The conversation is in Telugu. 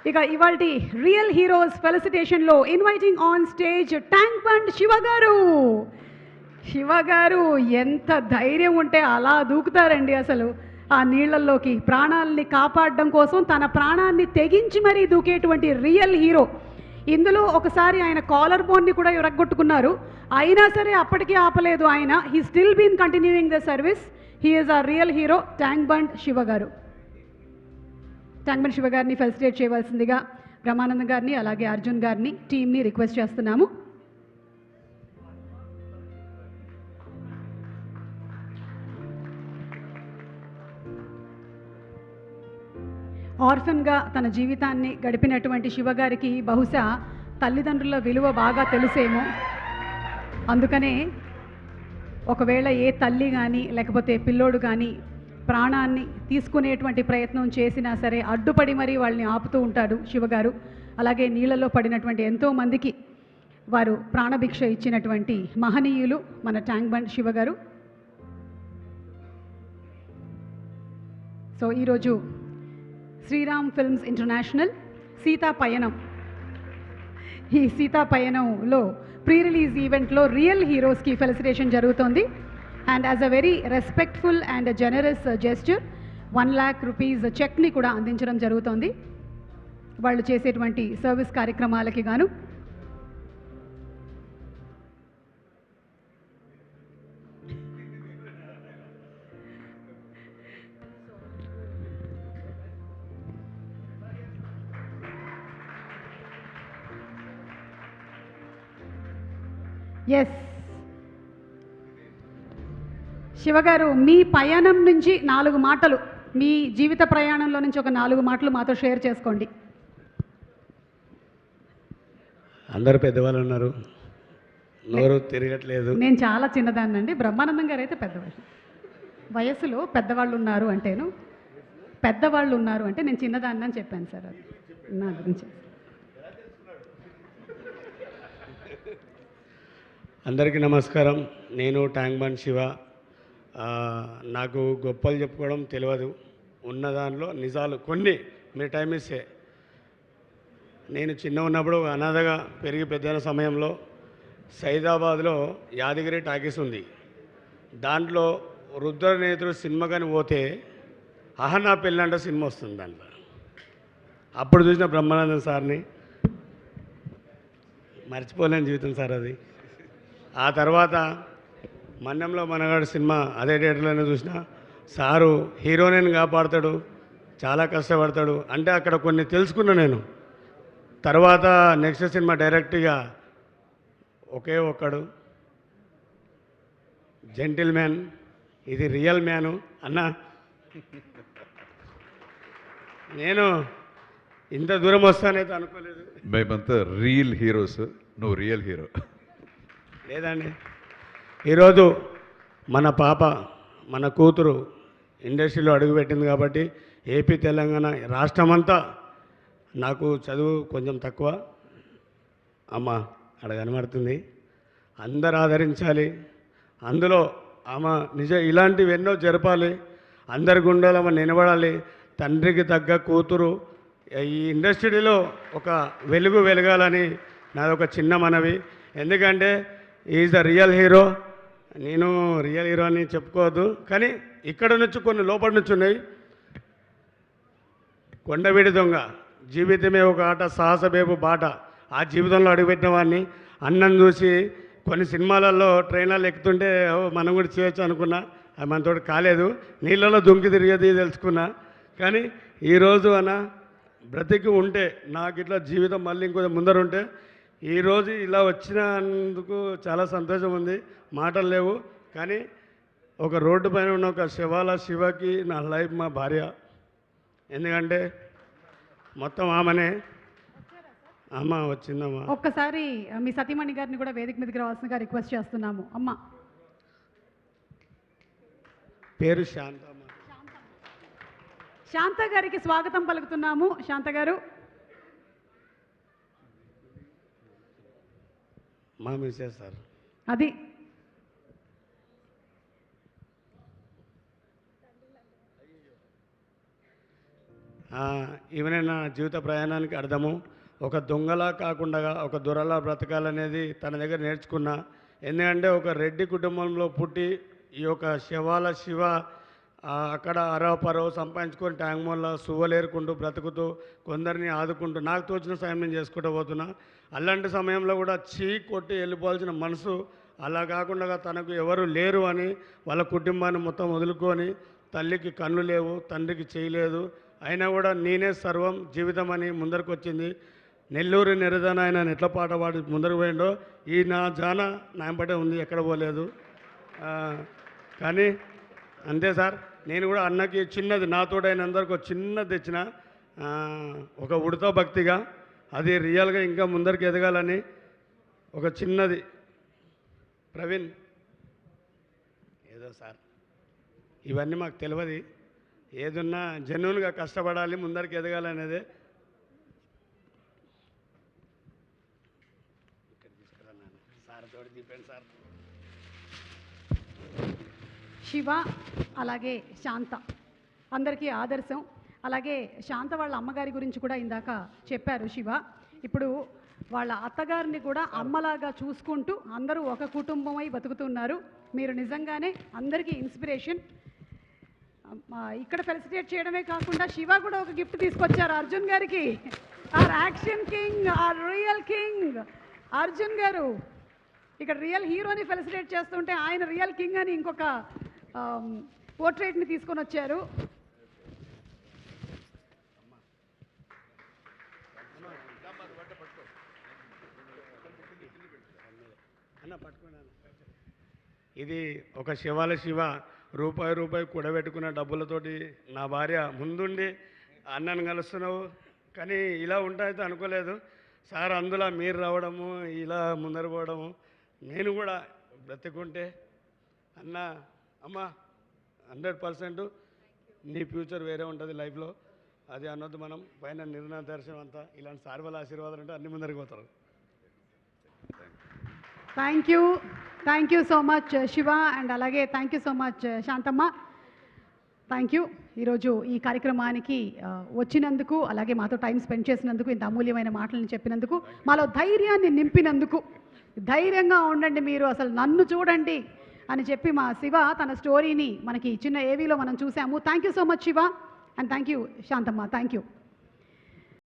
ఇక ఇవాల్టి రియల్ హీరోస్ ఫెలిసిటేషన్లో inviting on stage Tank Bund Shiva గారు. శివ గారు ఎంత ధైర్యం ఉంటే అలా దూకుతారండి అసలు ఆ నీళ్లల్లోకి. ప్రాణాలని కాపాడడం కోసం తన ప్రాణాన్ని తెగించి మరీ దూకేటువంటి రియల్ హీరో. ఇందులో ఒకసారి ఆయన కాలర్ బోన్ని కూడా ఎరగొట్టుకున్నారు, అయినా సరే అప్పటికీ ఆపలేదు ఆయన. He still been continuing the service. He is a real hero Tank Bund Shiva గారు. ట్యాంక్ బండ్ శివ గారిని ఫెలిసిటేట్ చేయవలసిందిగా బ్రహ్మానందం గారిని అలాగే అర్జున్ గారిని టీంని రిక్వెస్ట్ చేస్తున్నాము. ఆర్ఫన్గా తన జీవితాన్ని గడిపినటువంటి శివగారికి బహుశా తల్లిదండ్రుల విలువ బాగా తెలుసేమో. అందుకనే ఒకవేళ ఏ తల్లి కానీ లేకపోతే పిల్లోడు కానీ ప్రాణాన్ని తీసుకునేటువంటి ప్రయత్నం చేసినా సరే అడ్డుపడి మరీ వాళ్ళని ఆపుతూ ఉంటాడు శివగారు. అలాగే నీళ్ళలో పడినటువంటి ఎంతోమందికి వారు ప్రాణభిక్ష ఇచ్చినటువంటి మహనీయులు మన ట్యాంక్ బండ్ శివగారు. సో ఈరోజు శ్రీరామ్ ఫిల్మ్స్ ఇంటర్నేషనల్ సీతా పయనం, ఈ సీతా పయనంలో ప్రీ రిలీజ్ ఈవెంట్లో రియల్ హీరోస్కి ఫెలిసిటేషన్ జరుగుతోంది. And as a very respectful and generous gesture 1 lakh rupees చెక్ని కూడా అందించడం జరుగుతోంది వాళ్ళు చేసేటువంటి సర్వీస్ కార్యక్రమాలకి గాను. ఎస్ శివగారు, మీ పయనం నుంచి 4 మాటలు, మీ జీవిత ప్రయాణంలో నుంచి ఒక 4 మాటలు మాతో షేర్ చేసుకోండి. అందరూ పెద్దవాళ్ళు ఉన్నారు, నోరు తిరగట్లేదు. నేను చాలా చిన్నదాన్నండి. బ్రహ్మానందం గారు అయితే పెద్దవాళ్ళు, వయసులో పెద్దవాళ్ళు ఉన్నారు అంటేను, పెద్దవాళ్ళు ఉన్నారు అంటే నేను చిన్నదాన్ని అని చెప్పాను సార్. అది నా గురించి. అందరికీ నమస్కారం. నేను ట్యాంక్ బండ్ శివ. నాకు గొప్పలు చెప్పుకోవడం తెలియదు, ఉన్న దానిలో నిజాలు కొన్ని మీరు టైం ఇస్తే. నేను చిన్న ఉన్నప్పుడు అనాథగా పెరిగి పెద్దైన సమయంలో సైదాబాద్లో యాదగిరి టాకీస్ ఉంది. దాంట్లో రుద్రనేత్రుడు సినిమా కానీ పోతే అహనా పెళ్ళంట సినిమా వస్తుంది దాంట్లో. అప్పుడు చూసిన బ్రహ్మానందం సార్ని మర్చిపోలేని జీవితం సార్ అది. ఆ తర్వాత మన్యంలో మనగాడు సినిమా అదే థియేటర్లోనే చూసిన. సారు హీరోయిన్ కాపాడతాడు, చాలా కష్టపడతాడు అంటే అక్కడ కొన్ని తెలుసుకున్నా నేను. తర్వాత నెక్స్ట్ సినిమా డైరెక్ట్గా ఒకే ఒక్కడు జెంటిల్ మ్యాన్, ఇది రియల్ మ్యాను అన్న. నేను ఇంత దూరం వస్తానైతే అనుకోలేదు. మేమంతా రియల్ హీరోస్, నువ్వు రియల్ హీరో లేదండి. ఈరోజు మన పాప, మన కూతురు ఇండస్ట్రీలో అడుగుపెట్టింది కాబట్టి ఏపీ తెలంగాణ రాష్ట్రమంతా, నాకు చదువు కొంచెం తక్కువ అమ్మ అక్కడ కనబడుతుంది, అందరు ఆదరించాలి. అందులో ఆమె ఇలాంటివి ఎన్నో జరపాలి, అందరి గుండెలో ఆమె నిలబడాలి. తండ్రికి తగ్గ కూతురు ఈ ఇండస్ట్రీలో ఒక వెలుగు వెలగాలని నాదొక చిన్న మనవి. ఎందుకంటే ఈజ్ ద రియల్ హీరో. నేను రియల్ హీరో అని చెప్పుకోవద్దు, కానీ ఇక్కడ నుంచి కొన్ని లోపల నుంచి ఉన్నాయి. కొండవీడి దొంగ, జీవితమే ఒక ఆట, సాహసబేపు బాట. ఆ జీవితంలో అడుగుపెట్టిన వాడిని అన్నం చూసి కొన్ని సినిమాలలో ట్రైన్లలో ఎక్కుతుంటే మనం కూడా చేయొచ్చు అనుకున్నా, అది మనతో కాలేదు. నీళ్ళలో దుంకి తిరిగేది తెలుసుకున్నా. కానీ ఈరోజు అన్న బ్రతికి ఉంటే, నాకు ఇట్లా జీవితం మళ్ళీ ఇంకొంచెం ముందరుంటే, ఈరోజు ఇలా వచ్చినందుకు చాలా సంతోషం ఉంది. మాటలు లేవు. కానీ ఒక రోడ్డు పైన ఉన్న ఒక శివకి నా లైఫ్ మా భార్య. ఎందుకంటే మొత్తం ఆమెనే. అమ్మ వచ్చిందమ్మా. ఒక్కసారి మీ సతీమణి గారిని కూడా వేదిక మీదకి రావాల్సిందిగా రిక్వెస్ట్ చేస్తున్నాము. అమ్మ పేరు శాంతమ్మ. శాంత గారికి స్వాగతం పలుకుతున్నాము. శాంత గారు మా మిస్సెస్ సార్. అది ఈమెనే నా జీవిత ప్రయాణానికి అర్థము. ఒక దొంగలా కాకుండా ఒక దొరలా బ్రతకాలనేది తన దగ్గర నేర్చుకున్నా. ఎందుకంటే ఒక రెడ్డి కుటుంబంలో పుట్టి ఈ యొక్క శివాల శివ అక్కడ అరవపరవ సంపాదించుకొని ట్యాంక్ మొల్ల సువ్వలేరుకుంటూ బ్రతుకుతూ కొందరిని ఆదుకుంటూ నాకు తోచిన సాయం నేను చేసుకుంటూ పోతున్నా. అలాంటి సమయంలో కూడా కొట్టి వెళ్ళిపోవాల్సిన మనసు అలా కాకుండా తనకు ఎవరు లేరు అని వాళ్ళ కుటుంబాన్ని మొత్తం వదులుకొని, తల్లికి కన్ను లేవు, తండ్రికి చేయలేదు, అయినా కూడా నేనే సర్వం జీవితం అని ముందరకు వచ్చింది. నెల్లూరు నిరదన ఆయన ఎట్లా పాట పాడి ముందరకు పోయిండో ఈ నా జాన నాంపటే ఉంది, ఎక్కడ పోలేదు. కానీ అంతే సార్, నేను కూడా అన్నకి చిన్నది నాతోడైన అందరికి ఒక చిన్నది తెచ్చిన ఒక ఉడత భక్తిగా, అది రియల్గా ఇంకా ముందరికి ఎదగాలని ఒక చిన్నది. ప్రవీణ్ ఏదో సార్ ఇవన్నీ మాకు తెలియదు, ఏదున్నా జెన్యున్గా కష్టపడాలి, ముందరికి ఎదగాలనేదే. సార్ తోటి దీపండి సార్. శివ అలాగే శాంత అందరికీ ఆదర్శం. అలాగే శాంత వాళ్ళ అమ్మగారి గురించి కూడా ఇందాక చెప్పారు శివ. ఇప్పుడు వాళ్ళ అత్తగారిని కూడా అమ్మలాగా చూసుకుంటూ అందరూ ఒక కుటుంబమై బతుకుతున్నారు. మీరు నిజంగానే అందరికీ ఇన్స్పిరేషన్. ఇక్కడ ఫెలిసిటేట్ చేయడమే కాకుండా శివ కూడా ఒక గిఫ్ట్ తీసుకొచ్చారు అర్జున్ గారికి. Our action king, our real king Arjun garu ఇక్కడ రియల్ హీరోని ఫెలిసిటేట్ చేస్తుంటే ఆయన రియల్ కింగ్ అని ఇంకొక పోర్ట్రేట్ని తీసుకొని వచ్చారు. ఇది ఒక శివాల శివ రూపాయి కూడబెట్టుకున్న డబ్బులతోటి నా భార్య ముందుండి అన్నను కలుస్తున్నావు కానీ ఇలా ఉంటాయితే అనుకోలేదు సార్. అందులో మీరు రావడము, ఇలా ముందర పోవడము, నేను కూడా బ్రతుకుంటే అన్న అమ్మ 100% నీ ఫ్యూచర్ వేరే ఉంటుంది లైఫ్లో, అది అన్నది మనం పైన నిర్ణయ దర్శనం అంతా ఇలాంటి సార్ వాళ్ళ ఆశీర్వాదాలు అంటే అన్ని ముందరికి పోతారు. Thank you so much Shiva and అలాగే thank you so much Shanthamma. Thank you ఈరోజు ఈ కార్యక్రమానికి వచ్చినందుకు, అలాగే మాతో టైం స్పెండ్ చేసినందుకు, ఇంత అమూల్యమైన మాటలను చెప్పినందుకు, మాలో ధైర్యాన్ని నింపినందుకు. ధైర్యంగా ఉండండి మీరు, అసలు నన్ను చూడండి అని చెప్పి మా శివ తన స్టోరీని మనకి చిన్న ఏవీలో మనం చూసాము. Thank you so much Shiva and thank you Shanthamma. Thank you.